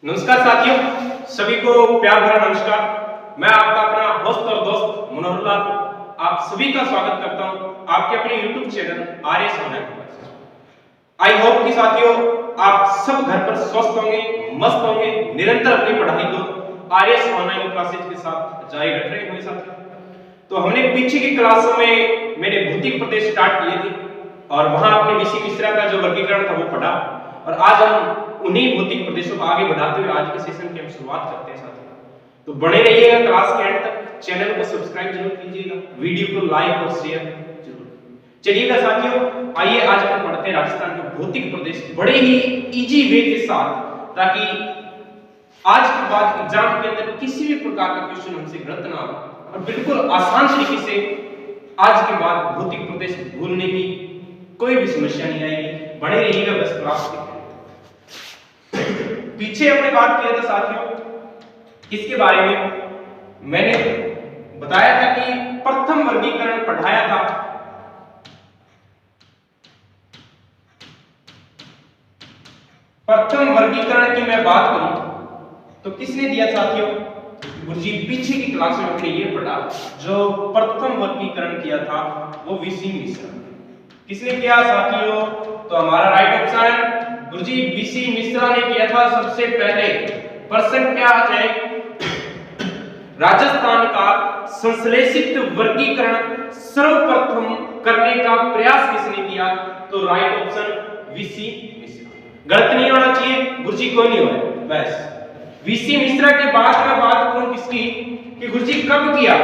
नमस्कार साथियों, सभी को प्यार भरा नमस्कार। मैं आपका अपना होस्ट और दोस्त मनोहर लाल आप सभी का स्वागत करता हूं आपके अपने YouTube channel RS online classes. I hope कि साथियों आप सब घर पर स्वस्थ होंगे, मस्त होंगे, निरंतर अपनी पढ़ाई को आरएस ऑनलाइन क्लासेस के साथ जारी रख रहे होंगे साथियों। तो हमने पीछे की क्लासों में मैंने भौतिक प्रदेश स्टार्ट किए थे और वहां अपने वीसी मिश्रा का जो वर्गीकरण था वो पढ़ा और आज हम उन्हीं भौतिक प्रदेशों को आगे बढ़ाते हुए आज के सेशन की हम शुरुआत करते हैं साथियों। तो बने रहिएगा क्लास के एंड तक, चैनल को सब्सक्राइब जरूर कीजिएगा, वीडियो को लाइक और शेयर जरूर। चलिएगा साथियों, आइए आज हम पढ़ते हैं राजस्थान के भौतिक प्रदेश बड़े ही इजी वे के साथ, ताकि आज के बाद एग्जाम के अंदर किसी भी प्रकार का क्वेश्चन हमसे गलत ना हो और बिल्कुल आसान तरीके से आज के बाद भौतिक प्रदेश भूलने की कोई भी समस्या नहीं आएगी। बने रहिएगा बस क्लास के। पीछे हमने बात किया था साथियों किसके बारे में, मैंने बताया था कि प्रथम वर्गीकरण पढ़ाया था। प्रथम वर्गीकरण की मैं बात करूं तो किसने दिया साथियों? गुरुजी पीछे की क्लास में हमने ये पढ़ा, जो प्रथम वर्गीकरण किया था वो वीसी मिश्रा। किसने किया साथियों? तो हमारा राइट ऑप्शन गुरुजी वीसी मिश्रा ने किया था सबसे पहले। प्रश्न क्या है? राजस्थान का संश्लेषित वर्गीकरण सर्वप्रथम करने का प्रयास किसने किया? तो राइट ऑप्शन वीसी मिश्रा। गलत नहीं होना चाहिए गुरुजी, कोई नहीं होगा बस। वीसी मिश्रा के बाद में बात करूं किसकी कि गुरुजी कब किया?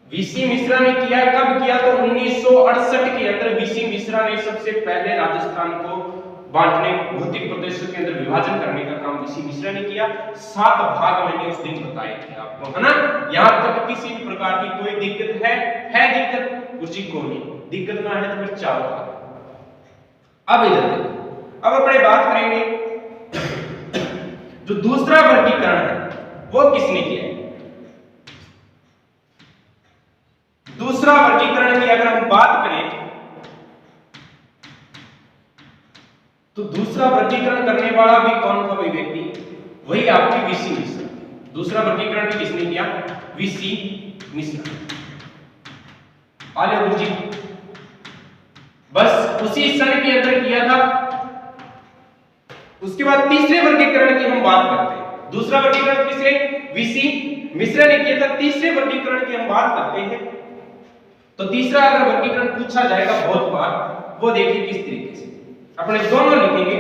वीसी मिश्रा ने किया, कब किया? तो 1968 के अंदर वीसी मिश्रा ने सबसे पहले राजस्थान को बांटने, भौतिक प्रदेशों के अंदर विभाजन करने का काम वीसी मिश्रा ने किया। 7 भाग मैंने उस दिन बताए थे आपको, है ना? यहां तक किसी भी प्रकार की कोई दिक्कत है दिक्कत गुरुजी को नहीं, दिक्कत ना है तो फिर 4 भाग। अब इधर देखो, अब अपने बात करेंगे जो दूसरा वर्गीकरण है वो किसने किया? दूसरा वर्गीकरण की अगर हम बात करें तो दूसरा वर्गीकरण करने वाला भी कौन था? वही व्यक्ति, वही आपकी वीसी मिश्रा। दूसरा वर्गीकरण भी किसने किया? वीसी मिश्रा। आले गुरुजी बस उसी सन के अंदर किया था। उसके बाद तीसरे वर्गीकरण की हम बात करते हैं। दूसरा वर्गीकरण किसने? वीसी मिश्रा ने किया था। तीसरे वर्गीकरण की हम बात करते हैं तो तीसरा अगर वर्गीकरण पूछा जाएगा बहुत बार, वो देखिए किस तरीके से अपने दोनों लिखेंगे।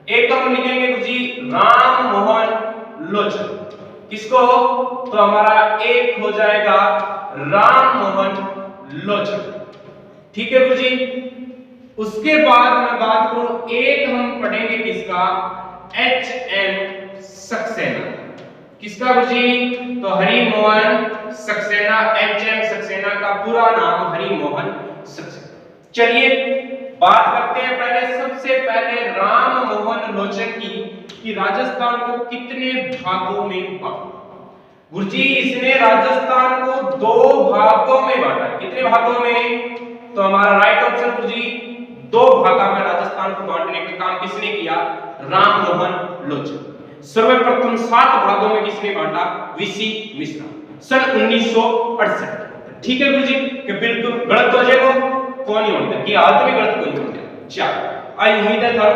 एक तो हम लिखेंगे गुरुजी राम मोहन लोचन। किसको? तो हमारा एक हो जाएगा राम मोहन लोचन। ठीक है गुरुजी। उसके बाद मैं बात करूं, एक हम पढ़ेंगे किसका? एच.एम. सक्सेना। किसका गुरुजी? तो हरि मोहन सक्सेना। एच.एम. सक्सेना का पूरा नाम हरि मोहन सक्सेना। चलिए बात करते हैं पहले, सबसे पहले राम मोहन लोचन की कि राजस्थान को कितने भागों में बांटा? गुरुजी इसने राजस्थान को 2 भागों में बांटा। कितने भागों में? तो हमारा राइट ऑप्शन गुरुजी 2 भागों में राजस्थान को बांटने का काम किसने किया? राम मोहन लोचन। सर्वप्रथम 7 भागों में किसने बांटा? वीसी मिश्रा, सन 1968। ठीक है गुरुजी कि बिल्कुल गलत हो जाएगा कौन नहीं होता कि हालत में गलत कोई नहीं होता। चलो आई उम्मीद है था।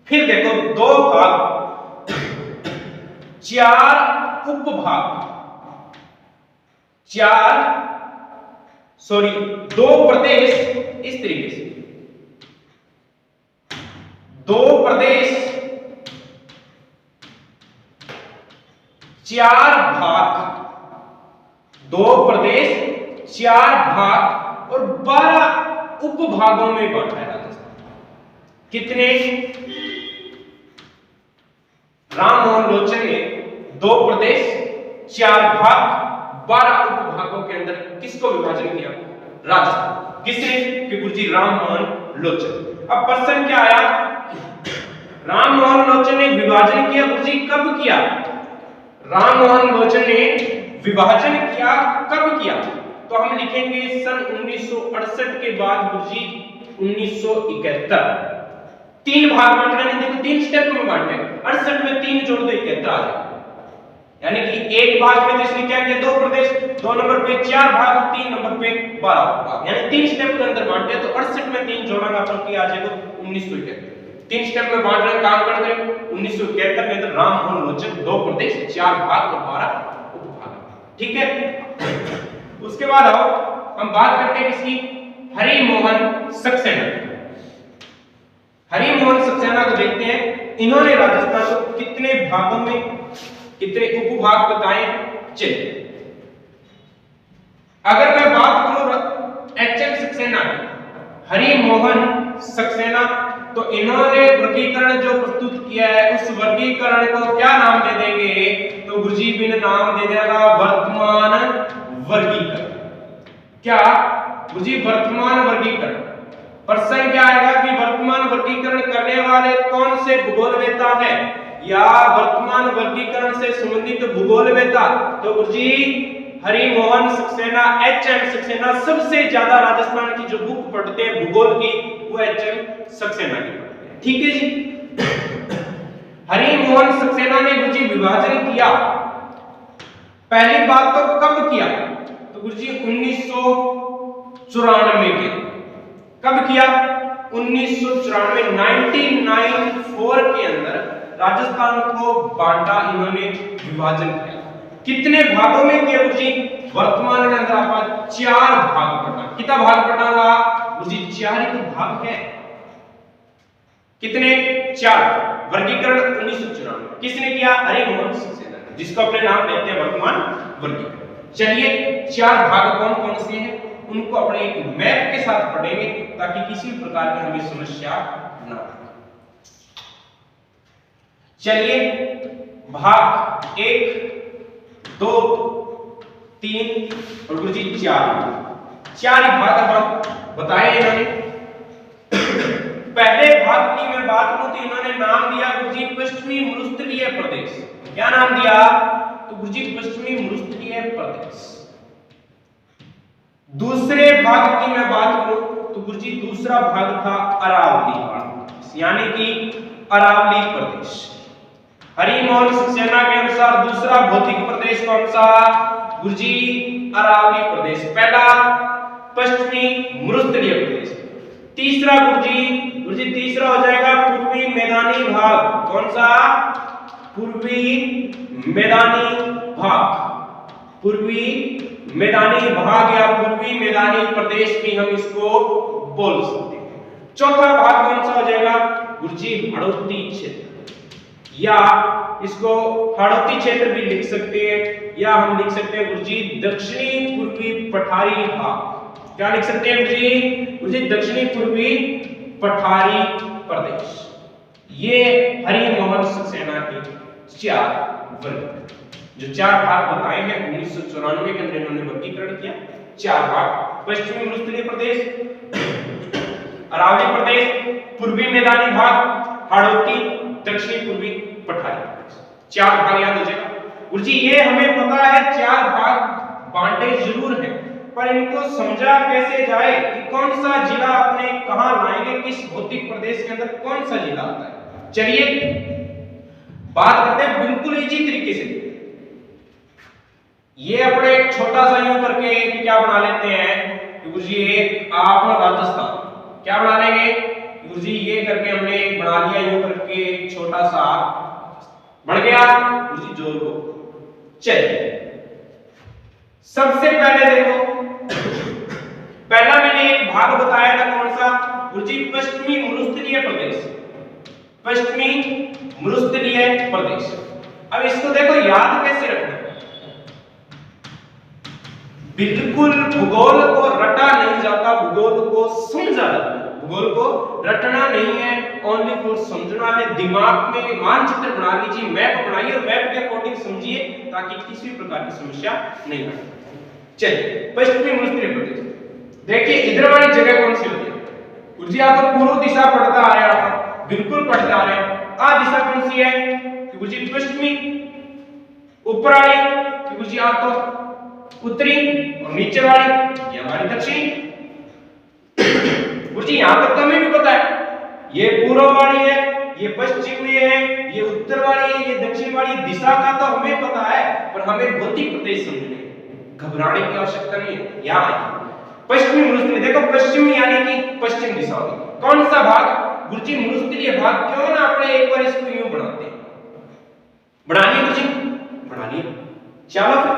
फिर देखो 2 भाग, 4 उपभाग, 2 प्रदेश। इस तरीके से 2 प्रदेश, 4 भाग, 2 प्रदेश, 4 भाग और 12 उपभागों में बांटा है राजस्थान। कितने? राम मोहन लोचन ने 2 प्रदेश, 4 भाग, 12 उपभागों के अंदर किसको विभाजन किया? राजस्थान। किसने? कि गुरुजी राम मोहन लोचन। अब प्रश्न क्या आया? राम मोहन लोचन ने विभाजन किया, गुरुजी कब किया? राम मोहन लोचन ने विभाजन किया, कब किया? तो हम लिखेंगे सन 1968 के बाद गुरुजी 1971। तीन भाग बांटना नहीं, देखो 3 स्टेप में बांटे, 68 में 3 जोड़ दो 71 आ जाएगा। यानी कि एक भाग में तो इसने क्या किया, 2 प्रदेश, 2 नंबर पे 4 भाग, 3 नंबर पे 12 भाग, यानी 3 स्टेप के अंदर बांटे तो 68 में 3 जोड़ेंगे अपन की आ जाएगा 1971। 3 स्टेप में बांट रहे काम करते हैं 1971 में तो राम मोहन लोचन 2 प्रदेश, 4 भाग और 12 उपभाग। ठीक है, उसके बाद आओ हम बात करते हैं किसकी, हरि मोहन सक्सेना। हरि मोहन सक्सेना को देखते हैं, इन्होंने राजस्थान को कितने भागों में कितने उपभाग बताए। चलिए अगर मैं बात करूं एचएम सक्सेना की, हरि मोहन सक्सेना, तो इन्होंने वर्गीकरण जो प्रस्तुत किया है उस वर्गीकरण को क्या नाम दे देंगे, तो गुरुजी बिन नाम दे देगा वर्तमान वर्गीकरण। क्या गुरुजी, वर्तमान वर्गीकरण। प्रश्न क्या आएगा कि वर्तमान वर्गीकरण करने वाले कौन से भूगोलवेत्ता हैं, या वर्तमान वर्गीकरण से संबंधित भूगोलवेत्ता, तो गुरुजी हरि मोहन सक्सेना, एचएम सक्सेना, सबसे ज्यादा राजस्थान की जो बुक पढ़ते हैं भूगोल की वो एचएम सक्सेना की पढ़ते हैं। ठीक है जी। हरि मोहन सक्सेना ने गुरुजी विभाजन किया, पहली बात तो कब किया, तो गुरुजी 1994 के, कब किया, 1994, 1994 के अंदर राजस्थान को बांटा, इन्होंने विभाजन किया। कितने भागों में किया गुरुजी, वर्तमान के अंदर आपका 4 भाग पढ़ना। कितना भाग पढ़ना गुरुजी, 4 ही भाग है। कितने, 4। वर्गीकरण 1994 किसने किया, हरि मोहन सक्सेना, जिसको अपने नाम देते हैं वर्तमान वर्गीकरण। चलिए 4 भाग कौन कौन से हैं उनको अपने एक मैप के साथ पढ़ेंगे ताकि किसी प्रकार की हमें समस्या ना हो। चलिए भाग 1, 2, 3 और गुरुजी 4 ही भाग हम बताए इन्होंने। पहले भाग की मैं बात करूं तो इन्होंने नाम दिया गुरुजी पश्चिमी मरुस्थलीय प्रदेश। क्या नाम दिया, तो गुरुजी पश्चिमी मरुस्थलीय प्रदेश। दूसरे भाग की मैं बात करूं तो गुरुजी दूसरा भाग था अरावली भाग, यानी कि अरावली प्रदेश। हरि मोहन सक्सेना के अनुसार दूसरा भौतिक प्रदेश कौन सा, गुरुजी अरावली प्रदेश। पहला पश्चिमी मरुस्थलीय प्रदेश। तीसरा गुरुजी तीसरा हो जाएगा पूर्वी मैदानी भाग। कौन सा, पूर्वी मैदानी भाग। पूर्वी मैदानी भाग या पूर्वी मैदानी प्रदेश भी हम इसको बोल सकते हैं। चौथा भाग कौन सा हो जाएगा, गुरुजी हाड़ौती क्षेत्र, या इसको हाड़ौती क्षेत्र भी लिख सकते हैं, या हम लिख सकते हैं गुरुजी दक्षिणी पूर्वी पठारी भाग। क्या लिख सकते हैं गुरुजी, दक्षिणी पूर्वी पठारी प्रदेश। ये हरि मोहन सक्सेना के 4 वर्ग, जो 4 भाग बताए हैं 1994 के अंदर इन्होंने वर्गीकरण किया। 4 भाग, पश्चिमी मरुस्थलीय प्रदेश, अरावली प्रदेश, पूर्वी मैदानी भाग, हाड़ौती, दक्षिणी पूर्वी पठारी प्रदेश। 4 भाग याद हो जाएगा गुरुजी। ये हमें पता है 4 भाग बांटे जरूर हैं, पर इनको समझा कैसे जाए कि कौन सा जिला अपने कहां लाएंगे, किस भौतिक प्रदेश के अंदर कौन सा जिला आता है। चलिए बात करते हैं बिल्कुल इजी तरीके से। ये अपने एक छोटा सा यूं करके क्या बना लेते हैं गुरुजी, एक आप राजस्थान क्या बना लेंगे गुरुजी, ये करके हमने एक बना लिया यूं करके एक छोटा सा बन गया गुरुजी जोर को। चलिए सबसे पहले देखो पहला मैंने एक भाग बताया था कौन सा गुरुजी, पश्चिमी मरुस्थलीय प्रदेश। पश्चिमी मरुस्थलीय प्रदेश। अब इसको देखो याद कैसे रखना, बिल्कुल भूगोल को रटा नहीं जाता, भूगोल को समझा जाता है। भूगोल को रटना नहीं है, ओनली फॉर समझना है। दिमाग में मानचित्र बना लीजिए, मैप बनाइए और मैप के अकॉर्डिंग समझिए ताकि किसी प्रकार की समस्या नहीं आए। चलिए पश्चिमी मरुस्थलीय प्रदेश देखिए, इधर वाली जगह कौन सी होती है गुरुजी, आप तो पूर्व दिशा पढ़ता आ रहे हैं, बिल्कुल पढ़ते आ रहे हैं। आ दिशा कौन सी है गुरुजी, पश्चिमी। ऊपर वाली गुरुजी आप तो उत्तरी, और नीचे वाली ये हमारी दक्षिणी। गुरुजी यहां तक तो हमें भी पता है, ये पूर्व वाली है, ये पश्चिम में है, ये उत्तर वाली है, ये दक्षिण वाली। दिशा का तो हमें पता है, पर हमें भौतिक प्रदेश समझने, घबराने की आवश्यकता नहीं है। यहाँ पश्चिमी मरुस्थलीय, देखो पश्चिमी यानी कि पश्चिम दिशा होगी। कौन सा भाग? गुरुजी मरुस्थलीय भाग। क्यों ना अपने एक बार इसको यूं बनाते हैं, बनाइए गुरुजी, बनाइए। चलो फिर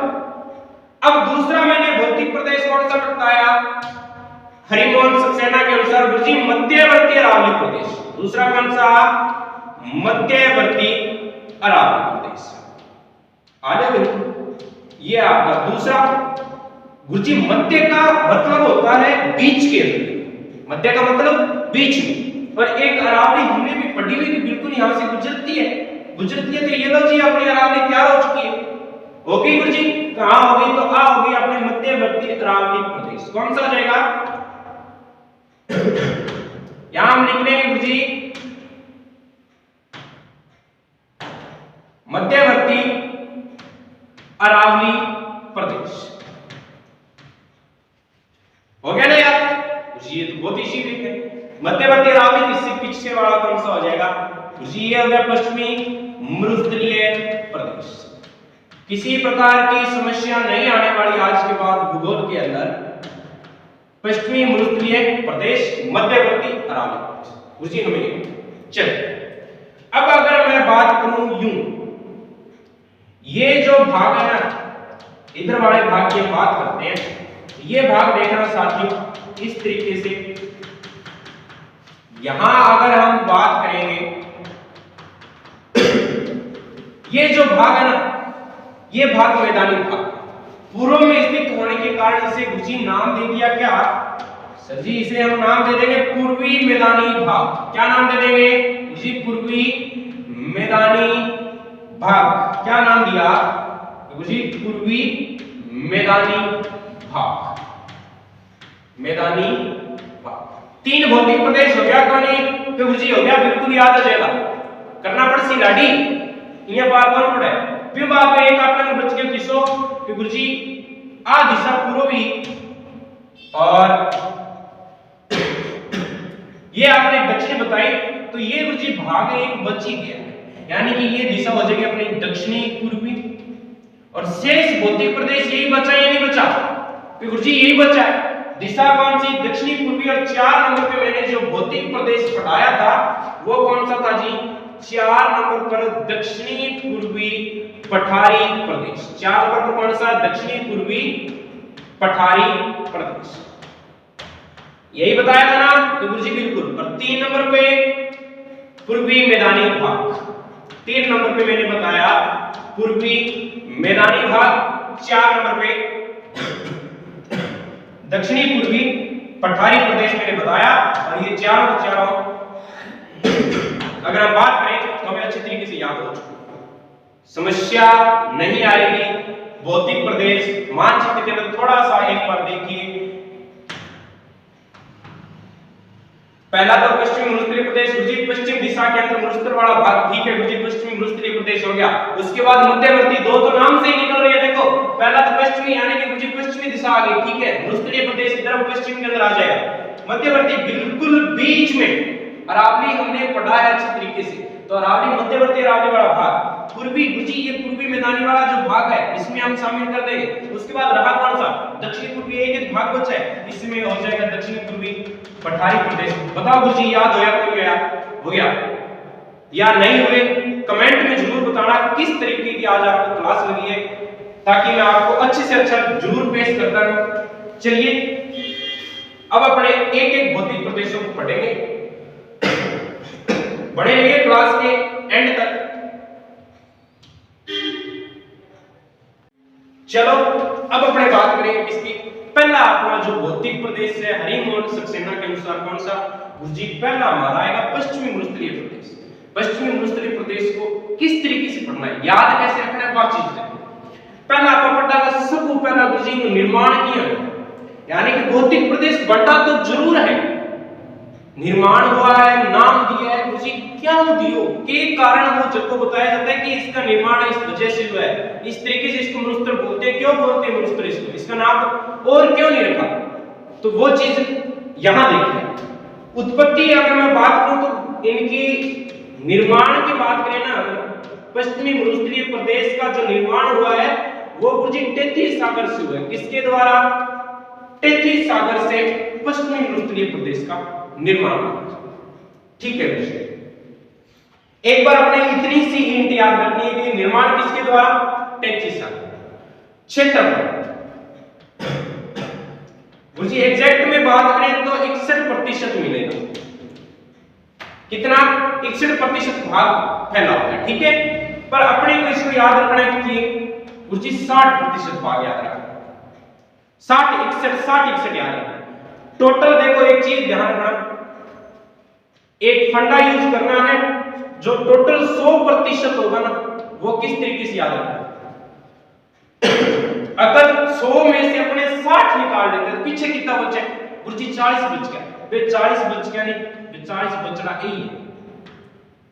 अब दूसरा मैंने भौतिक प्रदेश कौन सा बताया? हरिमोहन सक्सेना के अनुसार गुरुजी मध्यवर्ती अरावली प्रदेश। दूसरा कौन सा? मध्यवर्ती अरावली प्रदेश। आ जाओ, ये आपका दूसरा। गुरुजी मध्य का मतलब होता है बीच के अंदर, मध्य का मतलब बीच में। और एक अरावली हमने भी पढ़ी हुई कि बिल्कुल यहां से गुजरती है, तो ये लो जी अपनी अरावली तैयार हो चुकी है। ओके गुरुजी, कहां होगी? तो आ होगी अपने मध्यवर्ती अरावली प्रदेश। कौन सा हो जाएगा? यहां हम लिख लेंगे गुरुजी मध्यवर्ती अरावली प्रदेश। हो गया ना यार? ये तो बहुत इजी है। मध्यवर्ती अरावली, इससे पीछे वाला कौन सा हो जाएगा? ये हो गया पश्चिमी मरुस्थलीय प्रदेश। किसी प्रकार की समस्या नहीं आने वाली आज के बाद भूगोल के अंदर। पश्चिमी मरुस्थलीय प्रदेश, मध्यवर्ती अरावली प्रदेश, उसी हमें चल। अब अगर मैं बात करूं यूं, ये जो भाग है ना, इधर वाले भाग की बात करते हैं। ये भाग देखना साथियों इस तरीके से। यहां अगर हम बात करेंगे, ये जो भाग है ना, ये भाग मैदानी भाग, पूर्व में स्थित होने के कारण इसे गुरुजी नाम दे दिया क्या? सर जी इसे हम नाम दे देंगे पूर्वी मैदानी भाग। क्या नाम दे देंगे गुरुजी? पूर्वी मैदानी भाग। क्या नाम दिया गुरुजी? पूर्वी मैदानी भाग, मैदानी भाग। तीन भौतिक प्रदेश हो गया। कौन? तो गुरुजी हो गया, बिल्कुल याद आ जाएगा। करना पड़ सी लाडी, ये बार बार पड़े। फिर बात में एक आपने बच गया दिशो कि गुरुजी आ दिशा पूर्वी, और ये आपने दक्षिण बताई, तो ये गुरुजी भाग एक बच ही गया, यानी कि ये दिशा हो जाएगी अपनी दक्षिणी पूर्वी। और शेष भौतिक प्रदेश यही बचा या नहीं बचा? तो गुरुजी यही बचा है। दिशा कौन सी? दक्षिणी पूर्वी। और 4 नंबर पे मैंने जो भौतिक प्रदेश पढ़ाया था वो कौन सा था जी? 4 नंबर पर दक्षिणी पूर्वी पठारी प्रदेश। 4 नंबर पर कौन सा? दक्षिणी पूर्वी पठारी प्रदेश। यही बताया था ना? तो गुरुजी बिल्कुल। और 3 नंबर पे पूर्वी मैदानी भाग। 3 नंबर पे मैंने बताया पूर्वी मैदानी भाग। 4 नंबर पे दक्षिणी पूर्वी पठारी प्रदेश मैंने बताया। और ये चारों अगर हम बात करें तो हमें अच्छी तरीके से याद हो चुका, समस्या नहीं आएगी। भौतिक प्रदेश मानचित्र के अंदर थोड़ा सा एक बार देखिए। पहला तो पश्चिमी मरुस्थलीय प्रदेश, गुरुजी पश्चिम दिशा के अंदर मरुस्थल वाला भाग, ठीक है गुरुजी, पश्चिमी मरुस्थलीय प्रदेश हो गया। उसके बाद मध्यवर्ती, दो तो नाम से ही निकल रही है, देखो पहला तो पश्चिमी यानी कि गुरुजी पश्चिमी दिशा आ गई, ठीक है। मरुस्थलीय प्रदेश इधर पश्चिम के अंदर आ जाएगा। मध्यवर्ती बिल्कुल बीच में, अरावली हमने पढ़ा है अच्छी तरीके से, तो अरावली मध्यवर्ती अरावली वाला भाग। पूर्वी गुरुजी ये पूर्वी मैदानी वाला जो भाग है इसमें हम शामिल कर देंगे। उसके बाद रहा कौन सा? दक्षिणी पूर्वी, एक भाग बचा है, इसमें हो जाएगा दक्षिणी पूर्वी पठारी प्रदेश। बताओ गुरुजी याद हो गया? हो गया या नहीं हुए? कमेंट में जरूर बताना किस तरीके की आज आपको क्लास लगी है, ताकि मैं आपको अच्छे से अच्छा जरूर पेश करता रहूं। चलिए अब अपने एक एक भौतिक प्रदेशों को पढ़ेंगे, बने रहिए क्लास के एंड तक। चलो अब अपने बात करें इसकी। पहला अपना जो भौतिक प्रदेश है हरिमोहन सक्सेना के अनुसार कौन सा? गुरुजी पहला हमारा आएगा पश्चिमी मरुस्थलीय प्रदेश। पश्चिमी मरुस्थलीय प्रदेश को किस तरीके से पढ़ना है, याद कैसे रखना है, बात चीज देखो। पहला आपका पढ़ा सबको पहला गुरुजी ने निर्माण किया, यानी कि भौतिक प्रदेश बंटा तो जरूर है, निर्माण हुआ है, नाम दिया है गुरुजी, क्या दियो के कारण वो जब को बताया जाता है कि इसका निर्माण इस वजह से हुआ है, इस तरीके से इसको मरुस्थल बोलते हैं। क्यों बोलते हैं मरुस्थल इसको, इसका नाम और क्यों नहीं रखा, तो वो चीज यहां देखिए। उत्पत्ति अगर मैं बात करूं तो इनकी निर्माण की बात करें ना, पश्चिमी मरुस्थलीय प्रदेश का जो निर्माण हुआ है वो गुरुजी टेथी सागर से हुआ है। किसके द्वारा? टेथी सागर से पश्चिमी मरुस्थलीय प्रदेश का निर्माण हुआ। ठीक है गुरुजी, एक बार अपने इतनी सी हिंट याद रखनी है कि निर्माण किसके द्वारा? टेथी सागर। क्षेत्रफल गुरुजी एग्जैक्ट में बात करें तो 61% मिलेगा। कितना? 61% भाग फैला हुआ है। ठीक है, पर अपने को इसको याद रखना है कि गुरुजी 60% भाग याद रखना, 60 61 याद रखना। टोटल देखो एक चीज ध्यान रखना, एक फंडा यूज करना है, जो टोटल 100% होगा ना वो किस तरीके से याद रखना। अगर 100 में से अपने 60 निकाल देते तो पीछे कितना बचे? गुरुजी 40 बच गया। वे 40 बच गया नहीं, वे 40 बचना ही है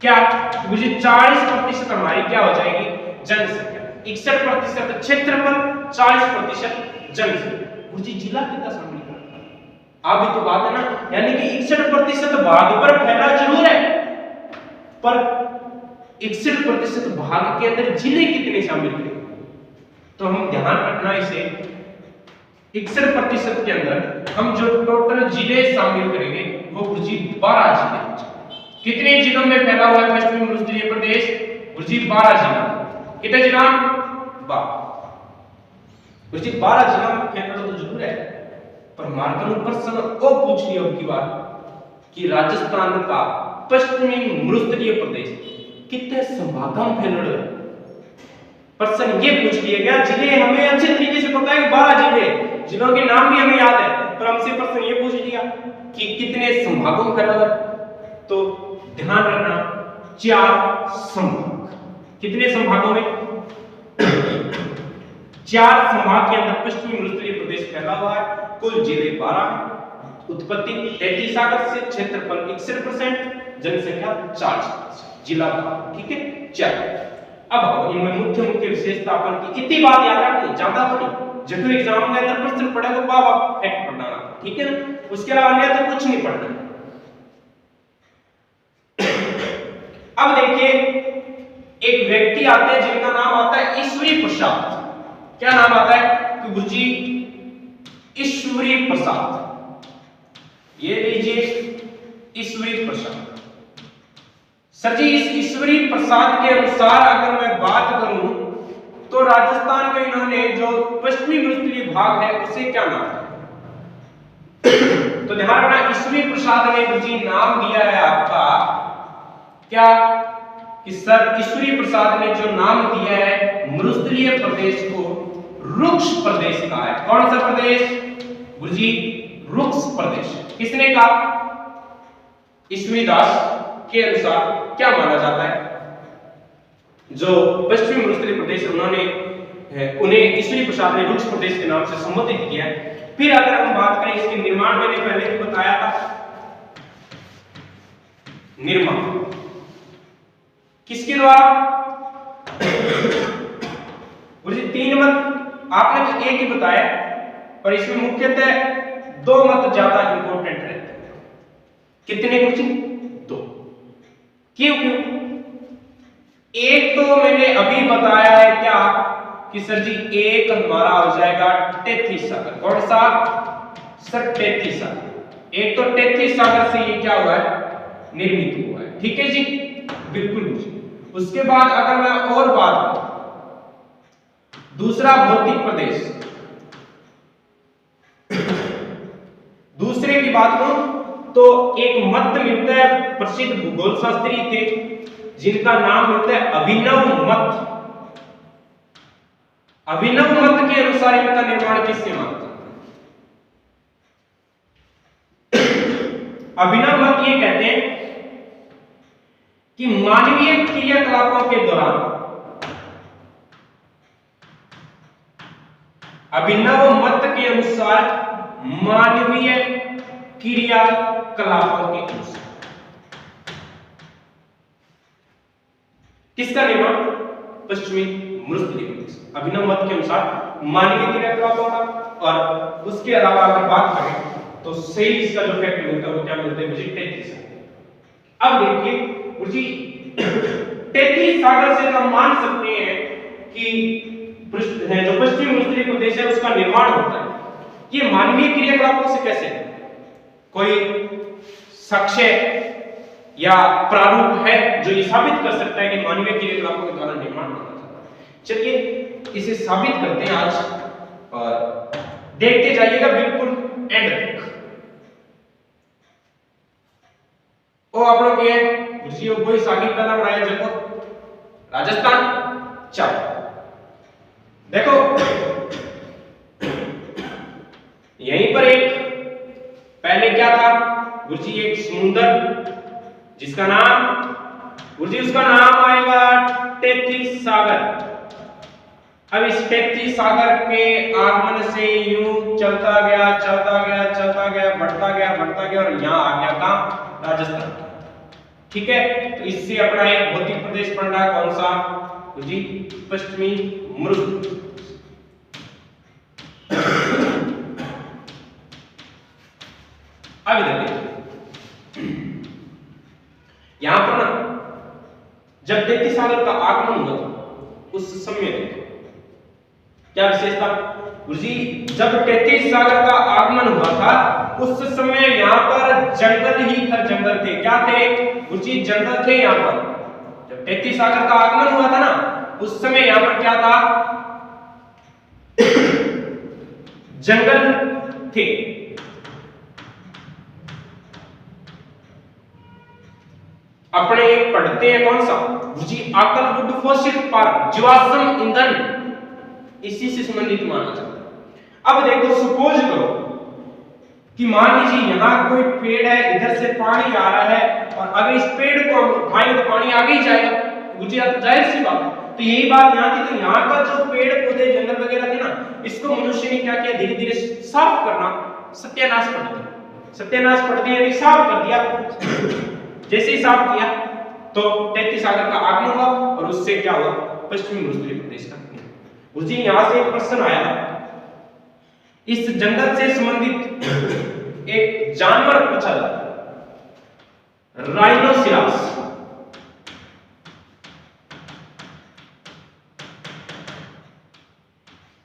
क्या? गुरुजी 40% हमारी क्या हो जाएगी? जनसंख्या। 61% क्षेत्रफल, 40% जनसंख्या। गुरुजी जिला कितना शामिल करता? आप भी तो बात है ना, यानी कि 61% भाग पर फैला जरूर है, पर 61% भाग के अंदर जिले कितने शामिल करेंगे? तो हम ध्यान रखना इसे, 61% के अंदर हम जो टोटल जिले शामिल करेंगे वो गुरुजी 12 जिले। कितने जिलों में फैला हुआ है पश्चिमी मरुस्थलीय प्रदेश? गुरुजी 12 जिला। कितने जिला? 12। गुरुजी 12 जिला में फैला तो जरूर है, पर मार्कन प्रश्न ओ पूछ लिया की बात कि राजस्थान का पश्चिमी मरुस्थलीय प्रदेश कितने संभागों में फैला है। प्रश्न ये पूछ लिया गया, जिले हमें अच्छे तरीके से पता है कि 12 जिले, जिलों के नाम भी हमें याद है, पर हमसे प्रश्न ये पूछ लिया कि कितने संभागों में फैला है। तो ध्यान रखना 4 संभाग। कितने संभागों में? 4 संभाग के अंदर पश्चिमी मरुस्थलीय प्रदेश फैला हुआ है। कुल जिले 12, उत्पत्ति टेथी सागर से, क्षेत्रफल 61%, जनसंख्या 40%, जिला 12। ठीक है, चलो अब इनमें मुख्य मुख्य विशेषता अपन की इतनी बात याद रखनी, ज्यादा नहीं। जब एग्जाम में अंदर प्रश्न पढ़ा तो बाबा फैक्ट पढ़ना, ठीक है ना, उसके अलावा अन्य तो कुछ नहीं पढ़ना। अब देखिए एक व्यक्ति आते हैं जिनका नाम आता है ईश्वरी प्रसाद। क्या नाम आता है? तो गुरुजी ईश्वरी प्रसाद, ये लीजिए ईश्वरी प्रसाद। सर जी इस ईश्वरी प्रसाद के अनुसार अगर मैं बात करूं तो राजस्थान में इन्होंने जो पश्चिमी मरुस्थलीय भाग है उसे क्या नाम है? तो ध्यान रखना, ईश्वरी प्रसाद ने गुरुजी नाम दिया है आपका क्या कि सर ईश्वरी प्रसाद ने जो नाम दिया है मरुस्थलीय प्रदेश को रुक्ष प्रदेश कहा है। कौन सा प्रदेश? गुरुजी रुक्ष प्रदेश। किसने कहा? ईश्वरी दास के अनुसार क्या माना जाता है? जो पश्चिमी मरुस्थलीय प्रदेश उन्हें ईश्वरी प्रसाद ने रुक्ष प्रदेश के नाम से संबोधित किया है। फिर अगर हम बात करें इसके निर्माण, मैंने पहले भी बताया था, निर्माण किसके द्वारा? गुरुजी 3 मत आपने तो एक ही बताया, पर इसमें मुख्यतः 2 मत ज्यादा इंपॉर्टेंट रहते हैं। कितने गुरुजी? 2। क्यों? एक तो मैंने अभी बताया है क्या कि सर जी एक हमारा हो जाएगा टेथी सागर। कौन सा? सर टेथी सागर। एक तो टेथी सागर से ये क्या हुआ है? निर्मित हुआ है। ठीक है जी, बिल्कुल जी। उसके बाद अगर मैं और बात करूं, दूसरा भौतिक प्रदेश, दूसरे की बात करूं तो एक मत मिलता है, प्रसिद्ध भूगोल शास्त्री थे जिनका नाम मिलता है अभिनव मत। अभिनव मत के अनुसार इनका निर्माण किससे मानते हैं? अभिनव मत ये कहते हैं कि मानवीय क्रियाकलापों के दौरान, अभिनव मत के अनुसार मानवीय क्रियाकलापों के अनुसार किसका निर्माण? पश्चिमी मरुस्थलीय प्रदेश। अभिनव मत के अनुसार मानवीय क्रियाकलापों का, और उसके अलावा अगर बात करें तो सही इसका जो फैक्ट मिलता है वो क्या मिलता है मुझे? टेथी सागर। अब देखिए गुरुजी 33 सागर से हम मान सकते हैं कि जो पश्चिमी उत्तरी प्रदेश है उसका निर्माण होता है। ये मानवीय क्रियाकलापों से कैसे? कोई साक्ष्य या प्रारूप है जो ये साबित कर सकता है कि मानवीय क्रियाकलापों के द्वारा निर्माण होता है? चलिए इसे साबित करते हैं आज और देखते जाइएगा बिल्कुल एंड तक। ओ आप लोग ये गुरुजी कोई सागी पहला बनाया देखो राजस्थान। चलो देखो यहीं पर एक पहले क्या था गुरुजी, एक समुद्र जिसका नाम गुरुजी उसका नाम आएगा 33 सागर। अब इस 33 सागर के आगमन से यूं चलता गया बढ़ता गया और यहां आ गया कहां? राजस्थान। ठीक है, तो इससे अपना एक भौतिक प्रदेश बन रहा कौन सा जी? पश्चिमी मरुस्थल। अब इधर देखिए यहां पर ना जब 33 सागर का आगमन हुआ उस समय देखो क्या विशेषता गुरुजी, जब 33 सागर का आगमन हुआ था उस समय यहाँ पर जंगल ही जंगल थे। क्या थे गुरुजी? जंगल थे यहाँ पर। जब 33 सागर का आगमन हुआ था ना उस समय यहाँ पर क्या था? जंगल थे। अपने एक पढ़ते हैं कौन सा गुरुजी? आकलवुड फॉसिल पार्क, जीवाश्म ईंधन, इसी से संबंधित माना जाता है। अब देखो सपोज करो कि मान लीजिए यहां कोई पेड़ है, इधर से पानी आ रहा है और अगर इस पेड़ को हम उठाएंगे तो पानी आगे ही जाएगा गुरुजी, तो जाहिर सी बात है। तो यही बात यहां की, तो यहां का जो पेड़ पौधे जंगल वगैरह थे ना इसको मनुष्य ने क्या किया? धीरे धीरे साफ करना, सत्यानाश कर दिया। सत्यानाश कर दिया यानी साफ कर दिया। जैसे ही साफ किया तो 33 सागर का आगमन हुआ और उससे क्या हुआ? पश्चिमी उत्तरी प्रदेश का गुरुजी। यहां से एक प्रश्न आया, इस जंगल से संबंधित एक जानवर पूछा जाता है, राइनोसिरस।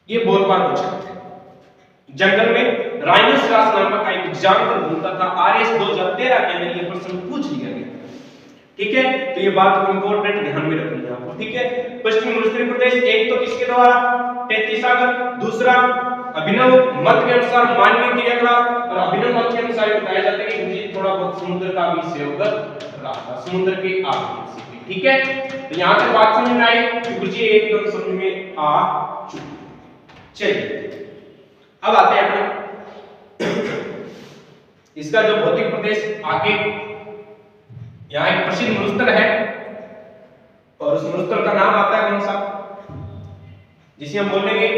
ये बहुत बार पूछा जंगल में राइनोसिरस नामक का एक जानवर घूमता था। आरएस 2013 के अंदर ये प्रश्न पूछ लिया गया। ठीक है, तो ये बात को इंपॉर्टेंट ध्यान में रखनी है आपको। ठीक है, पश्चिमी उत्तरी प्रदेश एक तो किसके द्वारा? 33 सागर। दूसरा अभिनव मत के अनुसार मानवीय क्रियाकलाप, और अभिनव मत के अनुसार बताया जाता है कि मुझे थोड़ा बहुत समुद्र का भी सहयोग रहा था, समुद्र के आसपास। ठीक है, तो यहां तक बात समझ में आई कि मुझे एकदम समझ में आ चुकी। चलिए अब आते हैं अपने इसका जो भौतिक प्रदेश आगे। यहाँ एक प्रसिद्ध मरुस्थल है और उस मरुस्थल का नाम आता है कौन सा? जिसे हम बोलेंगे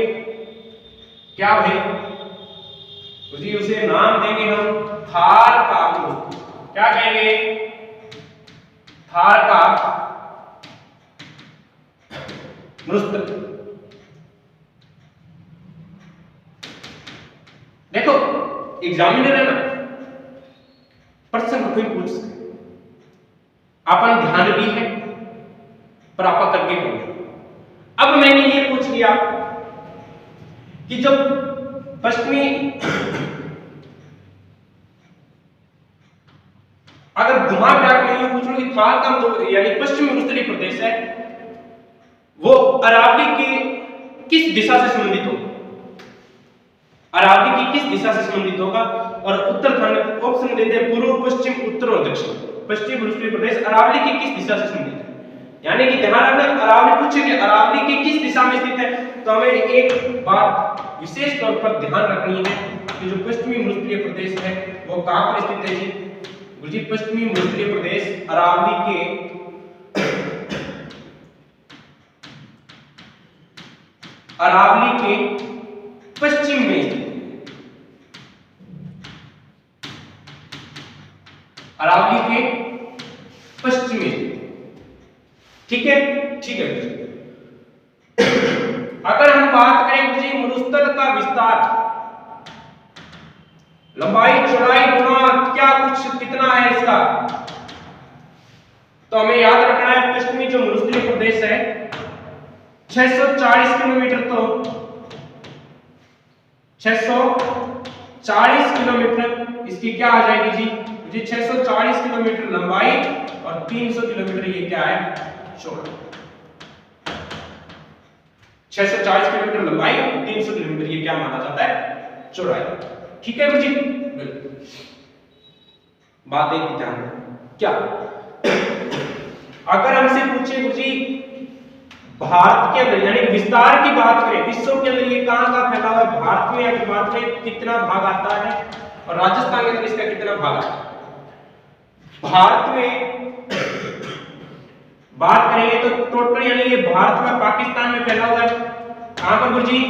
क्या है उसी उसे नाम देंगे हम थार का मरुस्थल। क्या कहेंगे? थार का मरुस्थल। देखो एग्जामिनर है ना, प्रश्न कोई पूछ सकते, अपन ध्यान भी है पर आपा करके करेंगे। अब मैंने ये पूछ लिया कि जब पश्चिमी अगर घुमा फिरा के मैं ये पूछ लूं कि थार का जो यानी पश्चिमी उत्तरी प्रदेश है वो अरावली के किस दिशा से संबंधित होगा? अरावली की किस दिशा से संबंधित होगा? और उत्तराखंड ऑप्शन देते हैं पूर्व, पश्चिम, उत्तर और दक्षिण। पश्चिमी उत्तरी प्रदेश अरावली की किस दिशा से संबंधित है? यानी कि ध्यान रखना, अरावली पूछेंगे अरावली की किस दिशा में स्थित है, तो हमें एक बात विशेष तौर पर ध्यान रखनी है कि जो पश्चिमी उत्तरी प्रदेश है वो कहां पर स्थित है जी? पश्चिमी उत्तरी प्रदेश अरावली के पश्चिम में स्थित। अरावली के पश्चिम में। ठीक है, ठीक है। अगर हम बात करें जी मरुस्थल का विस्तार, लंबाई चौड़ाई गुणा क्या कुछ कितना है इसका, तो हमें याद रखना है पश्चिमी जो मरुस्थलीय प्रदेश है 640 किलोमीटर, तो 640 किलोमीटर इसकी क्या आ जाएगी जी? 640 किलोमीटर लंबाई और 300 किलोमीटर ये क्या है? चौड़ाई। 640 किलोमीटर लंबाई और 300 किलोमीटर ये क्या माना जाता है? चौड़ाई। ठीक है जी, बात एक ध्यान रखना। क्या अगर हमसे पूछे गुरुजी भारत के अंदर यानी विस्तार की बात करें, विश्व के अंदर ये कहां का फैला हुआ है? भारत में अगर बात करें कितना भाग आता है और राजस्थान के अंदर इसका कितना भाग आता है? भारत में बात करेंगे तो टोटल यानी ये भारत में पाकिस्तान में फैला हुआ है। कहां पर गुरुजी?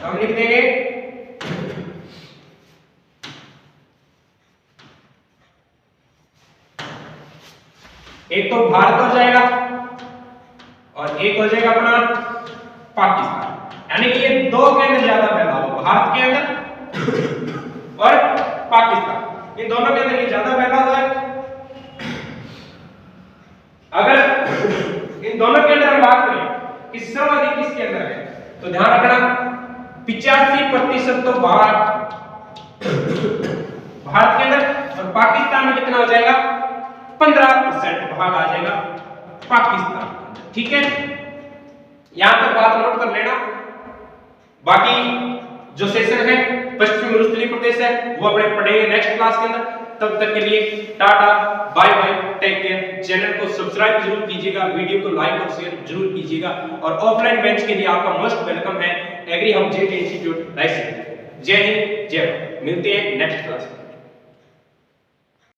हम लिख देंगे एक तो भारत हो जाएगा और एक हो जाएगा अपना पाकिस्तान, यानी कि ये दो के अंदर ज्यादा फैला हुआ, भारत के अंदर और पाकिस्तान, इन दोनों के अंदर ये ज्यादा फैला हुआ है। अगर इन दोनों के अंदर हम बात करें कि सर्वाधिक किसके अंदर है, तो ध्यान रखना 85% तो भारत के अंदर, और पाकिस्तान में कितना हो जाएगा? 15% भाग आ जाएगा पाकिस्तान। ठीक है, यहां तक बात नोट कर लेना। बाकी जो सेशन है पश्चिमी मरुस्थलीय प्रदेश है वो अपने पढ़ेंगे नेक्स्ट क्लास के अंदर। तब तक के लिए टाटा, bye bye, take care. Channel को सब्सक्राइब जरूर कीजिएगा, वीडियो को लाइक और शेयर जरूर कीजिएगा, और ऑफलाइन बेंच के लिए आपका मोस्ट वेलकम है एग्री हम जेट इंस्टीट्यूट रायसेन। जय हिंद, जय भारत। मिलते हैं नेक्स्ट क्लास में।